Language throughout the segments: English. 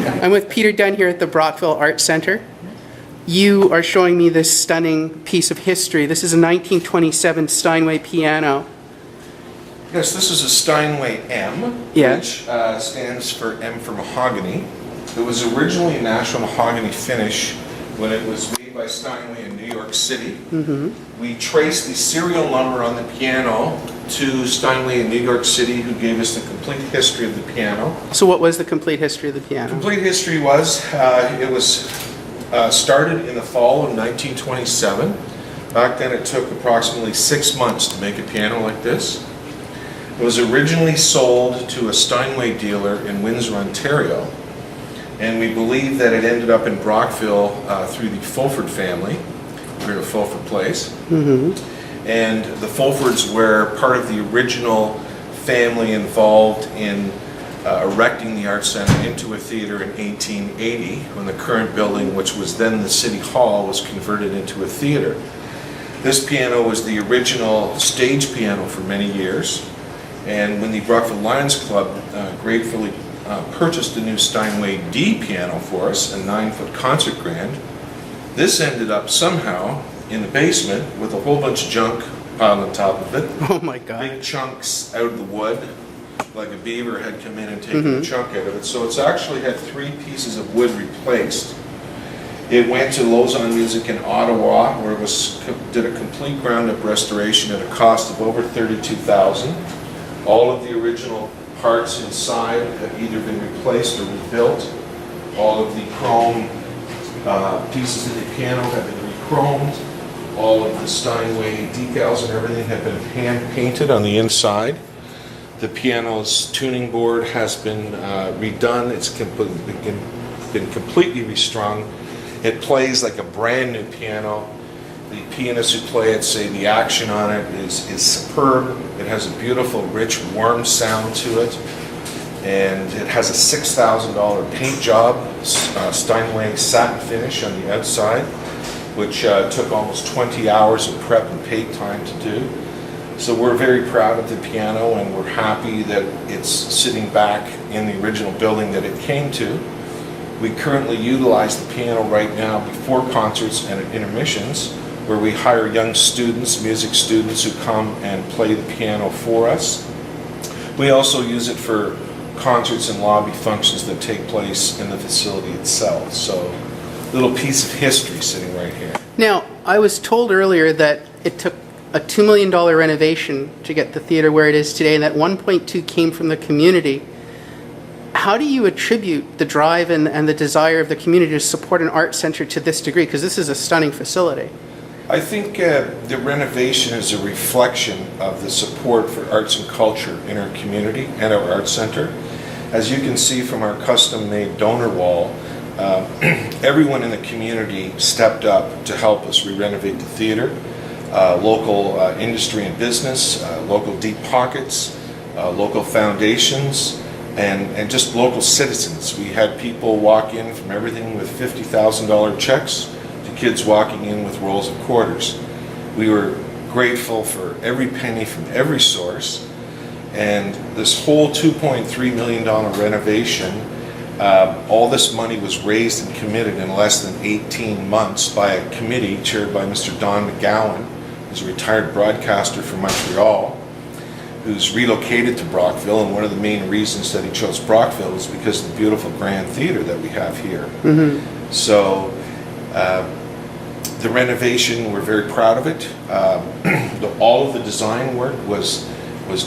I'm with Peter Dunn here at the Brockville Arts Centre. You are showing me this stunning piece of history. This is a 1927 Steinway piano. Yes, this is a Steinway M, Yeah. which stands for M for mahogany. It was originally a natural mahogany finish when it was made by Steinway in New York City. We traced the serial number on the piano to Steinway in New York City, who gave us the complete history of the piano. So what was the complete history of the piano? Complete history was, it was started in the fall of 1927. Back then it took approximately 6 months to make a piano like this. It was originally sold to a Steinway dealer in Windsor, Ontario, and we believe that it ended up in Brockville through the Fulford family. We're at Fulford Place. And the Fulfords were part of the original family involved in erecting the Arts Centre into a theatre in 1880, when the current building, which was then the City Hall, was converted into a theatre. This piano was the original stage piano for many years, and when the Brockville Lions Club gratefully purchased a new Steinway D piano for us, a 9-foot concert grand, this ended up somehow in the basement with a whole bunch of junk piled on top of it. Oh my God. Big chunks out of the wood, like a beaver had come in and taken a chunk out of it. So it's actually had 3 pieces of wood replaced. It went to Lausanne Music in Ottawa, where it did a complete ground-up restoration at a cost of over $32,000. All of the original parts inside have either been replaced or rebuilt. All of the chrome pieces of the piano have been re-chromed. All of the Steinway decals and everything have been hand-painted on the inside. The piano's tuning board has been redone. It's been completely restrung. It plays like a brand new piano. The pianists who play it say the action on it is superb. It has a beautiful, rich, warm sound to it. And it has a $6,000 paint job, Steinway satin finish on the outside, which took almost 20 hours of prep and paint time to do. So we're very proud of the piano, and we're happy that it's sitting back in the original building that it came to. We currently utilize the piano right now before concerts and at intermissions, where we hire young students, music students, who come and play the piano for us. We also use it for concerts and lobby functions that take place in the facility itself. So, a little piece of history sitting right here. Now, I was told earlier that it took a $2 million renovation to get the theatre where it is today, and that 1.2 came from the community. How do you attribute the drive and the desire of the community to support an art centre to this degree? Because this is a stunning facility. I think the renovation is a reflection of the support for arts and culture in our community and our art centre. As you can see from our custom-made donor wall, everyone in the community stepped up to help us re-renovate the theatre. Local industry and business, local deep pockets, local foundations, and just local citizens. We had people walk in from everything with $50,000 checks to kids walking in with rolls of quarters. We were grateful for every penny from every source, and this whole $2.3 million renovation, all this money was raised and committed in less than 18 months by a committee chaired by Mr. Don McGowan, who's a retired broadcaster from Montreal, who's relocated to Brockville, and one of the main reasons that he chose Brockville is because of the beautiful grand theater that we have here. So the renovation, we're very proud of it. All of the design work was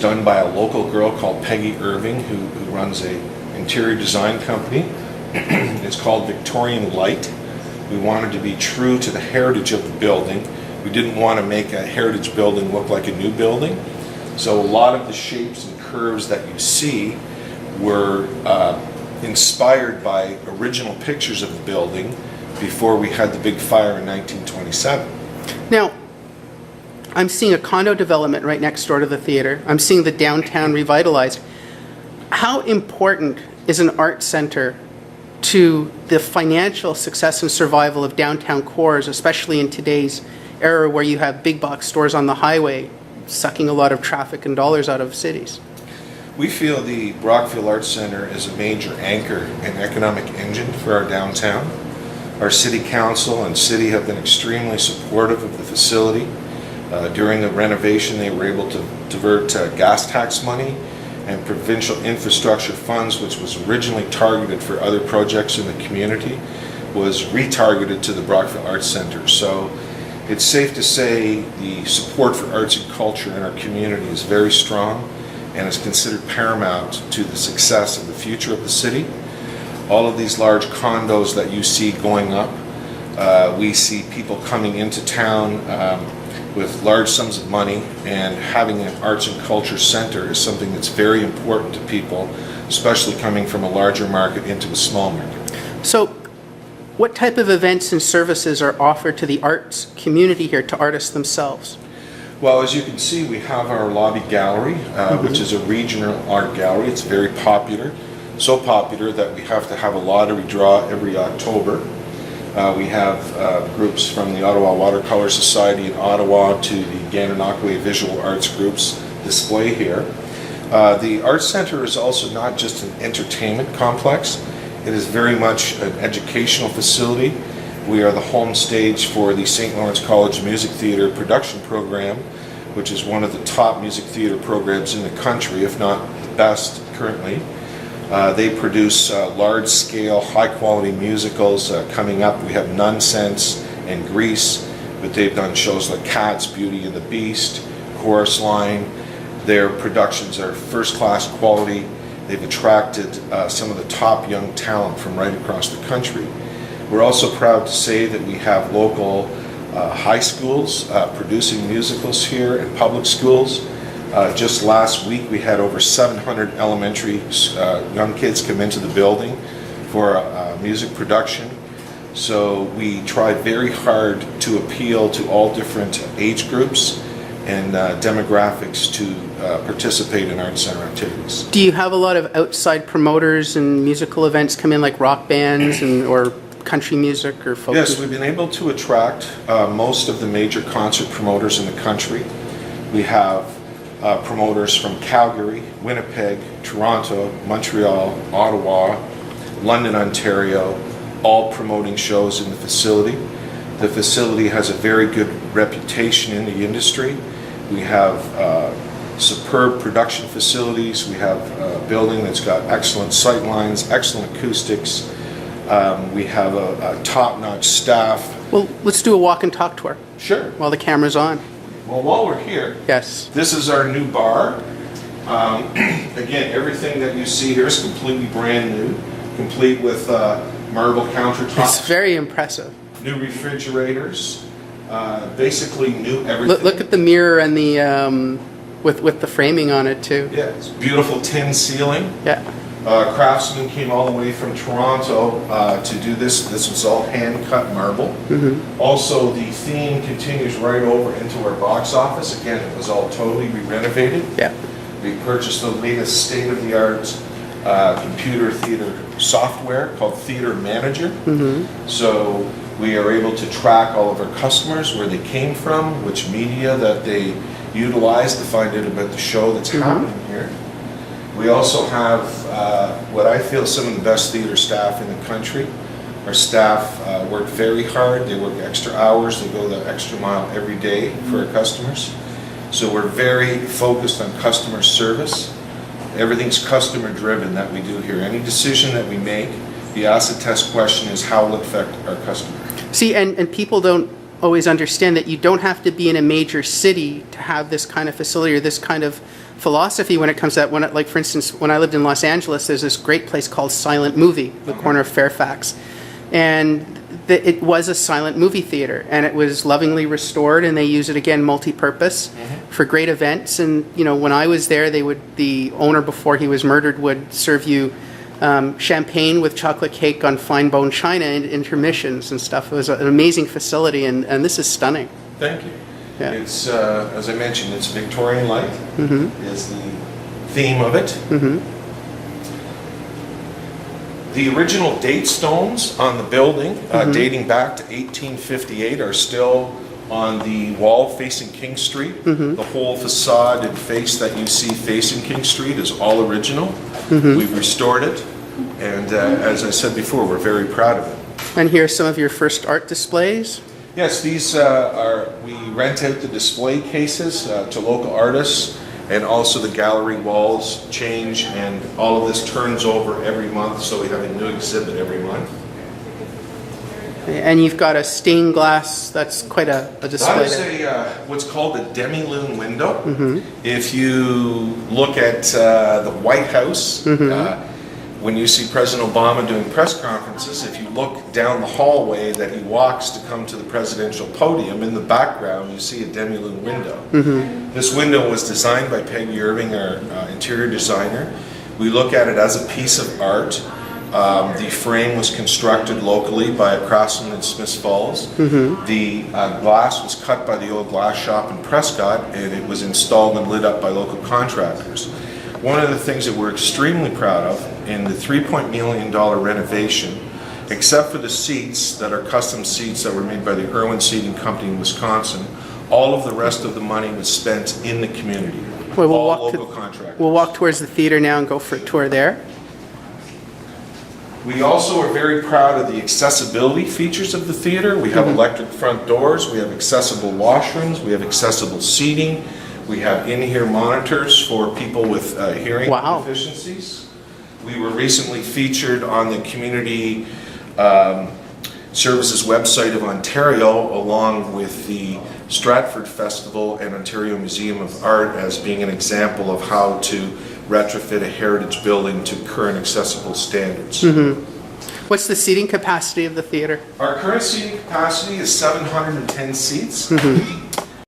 done by a local girl called Peggy Irving, who runs a interior design company. It's called Victorian Light. We wanted to be true to the heritage of the building. We didn't want to make a heritage building look like a new building. So a lot of the shapes and curves that you see were inspired by original pictures of the building before we had the big fire in 1927. Now, I'm seeing a condo development right next door to the theatre. I'm seeing the downtown revitalized. How important is an art centre to the financial success and survival of downtown cores, especially in today's era where you have big box stores on the highway sucking a lot of traffic and dollars out of cities? We feel the Brockville Arts Centre is a major anchor and economic engine for our downtown. Our city council and city have been extremely supportive of the facility. During the renovation, they were able to divert gas tax money and provincial infrastructure funds, which was originally targeted for other projects in the community, was retargeted to the Brockville Arts Centre. So it's safe to say the support for arts and culture in our community is very strong and is considered paramount to the success of the future of the city. All of these large condos that you see going up, we see people coming into town with large sums of money, and having an arts and culture center is something that's very important to people, especially coming from a larger market into a small market. So what type of events and services are offered to the arts community here, to artists themselves? Well, as you can see, we have our lobby gallery, which is a regional art gallery. It's very popular, so popular that we have to have a lottery draw every October. We have groups from the Ottawa Watercolor Society in Ottawa to the Gananoque Visual Arts groups display here. The Arts Centre is also not just an entertainment complex. It is very much an educational facility. We are the home stage for the St. Lawrence College Music Theatre production program, which is one of the top music theatre programs in the country, if not the best currently. They produce large-scale, high-quality musicals coming up. We have Nonsense and Grease, but they've done shows like Cats, Beauty and the Beast, Chorus Line. Their productions are first-class quality. They've attracted some of the top young talent from right across the country. We're also proud to say that we have local high schools producing musicals here, and public schools. Just last week we had over 700 elementary young kids come into the building for music production. So we try very hard to appeal to all different age groups and demographics to participate in Arts Centre activities. Do you have a lot of outside promoters and musical events come in, like rock bands or country music or folk Yes, music? we've been able to attract most of the major concert promoters in the country. We have promoters from Calgary, Winnipeg, Toronto, Montreal, Ottawa, London, Ontario, all promoting shows in the facility. The facility has a very good reputation in the industry. We have superb production facilities. We have a building that's got excellent sight lines, excellent acoustics. We have a top-notch staff. Well, let's do a walk and talk tour Sure. while the camera's on. Well, while we're here, Yes. this is our new bar. Again, everything that you see here is completely brand new, complete with marble It's countertops, very impressive. new refrigerators, basically new everything. Look at the mirror and the with the framing on it too. Yeah, it's beautiful tin ceiling. Yeah. Craftsmen came all the way from Toronto to do this. This was all hand-cut marble. Also, the theme continues right over into our box office. Again, it was all totally re-renovated. Yeah. We purchased the latest state-of-the-art computer theater software called Theater Manager. So we are able to track all of our customers, where they came from, which media that they utilized to find out about the show that's happening here. We also have what I feel some of the best theater staff in the country. Our staff work very hard. They work extra hours. They go the extra mile every day for our customers. So we're very focused on customer service. Everything's customer driven that we do here. Any decision that we make, the acid test question is how will it affect our customer? See, and people don't always understand that you don't have to be in a major city to have this kind of facility or this kind of philosophy when it comes to that. Like, for instance, when I lived in Los Angeles, there's this great place called Silent Movie, the corner of Fairfax. And it was a silent movie theater, and it was lovingly restored, and they use it, again, multi-purpose for great events. And, you know, when I was there, the owner, before he was murdered, would serve you champagne with chocolate cake on fine bone china and intermissions and stuff. It was an amazing facility, and this is stunning. Thank you. Yeah. It's, as I mentioned, it's Victorian light is the theme of it. The original date stones on the building, dating back to 1858, are still on the wall facing King Street. The whole facade and face that you see facing King Street is all original. We've restored it, and as I said before, we're very proud of it. And here are some of your first art displays. Yes, these we rent out the display cases to local artists, and also the gallery walls change, and all of this turns over every month, so we have a new exhibit every month. And you've got a stained glass, that's quite a display. That is what's called a demi-lune window. If you look at the White House, when you see President Obama doing press conferences, if you look down the hallway that he walks to come to the presidential podium, in the background you see a demi-lune window. This window was designed by Peggy Irving, our interior designer. We look at it as a piece of art. The frame was constructed locally by a craftsman in Smiths Falls. The glass was cut by the old glass shop in Prescott, and it was installed and lit up by local contractors. One of the things that we're extremely proud of in the $3 million renovation, except for the seats that are custom seats that were made by the Irwin Seating Company in Wisconsin, all of the rest of the money was spent in the community. Well, all local contractors. We'll walk towards the theater now and go for a tour there. We also are very proud of the accessibility features of the theater. We have electric front doors, we have accessible washrooms, we have accessible seating, we have in-ear monitors for people with hearing deficiencies. We were recently featured on the Community Services website of Ontario, along with the Stratford Festival and Ontario Museum of Art, as being an example of how to retrofit a heritage building to current accessible standards. What's the seating capacity of the theater? Our current seating capacity is 710 seats.